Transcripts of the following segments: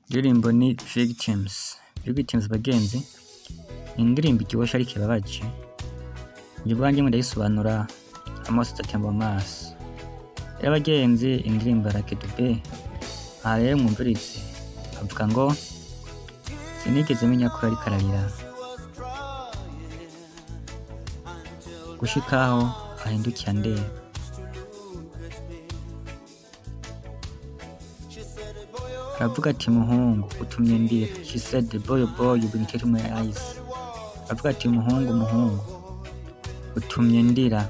Indirimbo ni Victims. Victims bagenzi, ni indirimbo iryoshe ariko ibabaje. Njye ubwanjye ndayisobanura amaso atemba mu maso. Rero bagenzi, indirimbo ya Lucky Dube, aha rero mwumvirize avuga ngo sinigeze menya ko ariko ararira, gushikaho ahindukiye andeba. Aravuga ati muhungu utumye ndira. She said boy you been killing my eyes. Aravuga ati muhungu utumye ndira.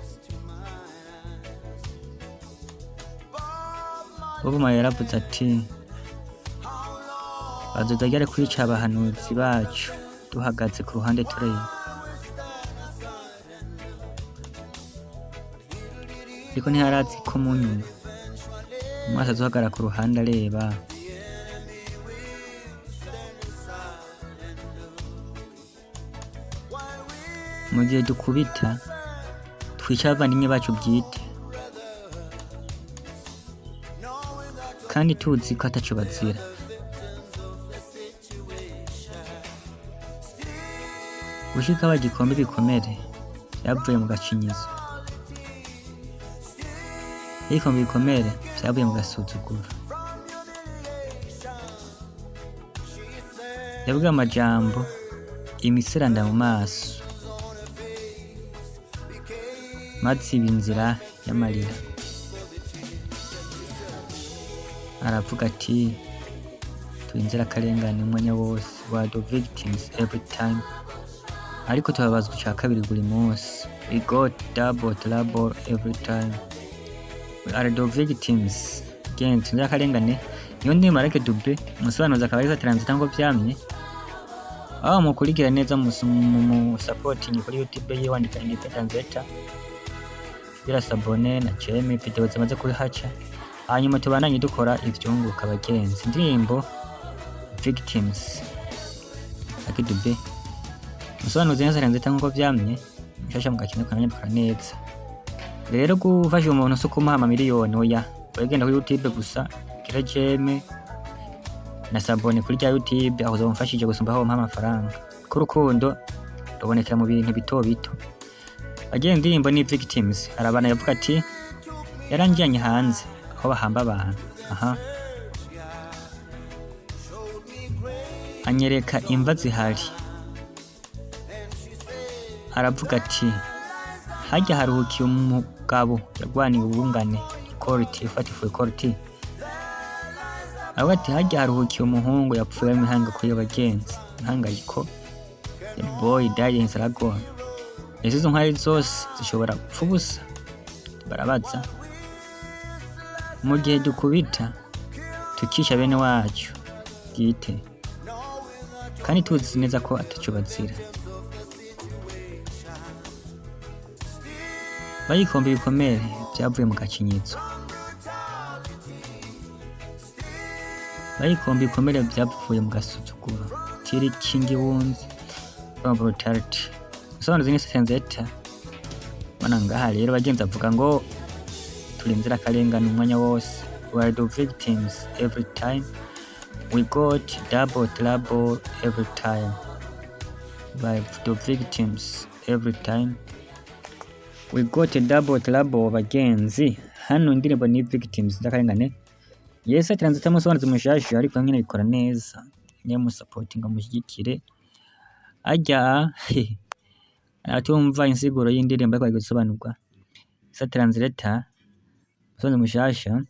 Obama yaravuze ati bazodagera kwica abahanuzi bacu duhagaze ku ruhande tureba. Ariko ntiharazi ko mu nyuma umwasi azohagara ku ruhande areba. Mu gihe dukubita twica abavandimwe bacu bwite, kandi tuzi ko ataco bazira. Gushika bagikombe ibikomere vyavuye mu gacinyizo, ariko mu bikomere vyavuye mu gasuzuguro. Yavuga amajambo imiseranda mu maso, maze iba inzira y'amarira. Aravuga ati turi inzirakarengane umwanya wose, we are the victims every time, ariko tubabazwa ica kabiri buri munsi. We got double trouble every time, we are the victims. Again, turi inzirakarengane. Niyo ndirimbo Lucky Dube umusobanuzi akaba ari Transit ngo vyamye. Aho mukurikira neza mu supporting kuri YouTube ye wandika Independent Zeta, bira sabone na cheme video zimaze kuri haca. Hanyuma tubandanye dukora ivyunguka abagenzi. Indirimbo Victims Lucky Dube umusobanuzi neza Transit ngo vyamye mushasha mu gakino kananyabukara neza. Rero gufasha umuntu so kumuha miliyoni oya, wegenda kuri YouTube gusa kira cheme na sabone kuri ya YouTube aho uzomfashije gusumba aho mpa amafaranga. Ku rukundo rubonekera mu bintu bito bito. Agiye indirimbo ni Victims. Arabana yavuga ati yaranjyanye hanze aho bahamba abantu. Anyereka imva zihari. Aravuga ati hajya haruhukiye umugabo yagwaniye ubungane equality, fight for equality. Ati hajya haruhukiye umuhungu yapfuye imihanga kuri abagenzi. Ihangayiko the boy died in Saragossa. Izo nkari zose zishobora gupfa ubusa. Barabaza mu gihe dukubita tukica bene wacu bwite, kandi tuzi neza ko ataco bazira. Bayikombe ibikomere vyavuye mu gacinyizo, bayikombe ibikomere vyavuye mu gasuzuguro. Tiri kingi wounds from brutality. Umusobanuzi ni Transit. Mana ngaha rero bagenzi avuga ngo turi inzirakarengane umwanya wose, we are the victims every time, we got double trouble every time, we are the victims every time, we got double trouble. Bagenzi, hano indirimbo ni Victims inzirakarengane. Yes, Transit umusobanuzi mushasha ariko nyine ikora neza. Niyo mu supporting amushyigikire ajya atumva insiguro y'indirimbo ariko gusobanurwa. Yes, Transit umusobanuzi mushasha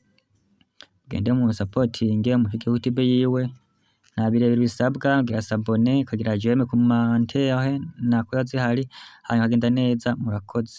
gende mu supporting mu YouTube yiwe. Nta birebire bisabwa, ngira sabone kagira jeme ku mante yahe nako yazihari, hanyuma agenda neza. Murakoze.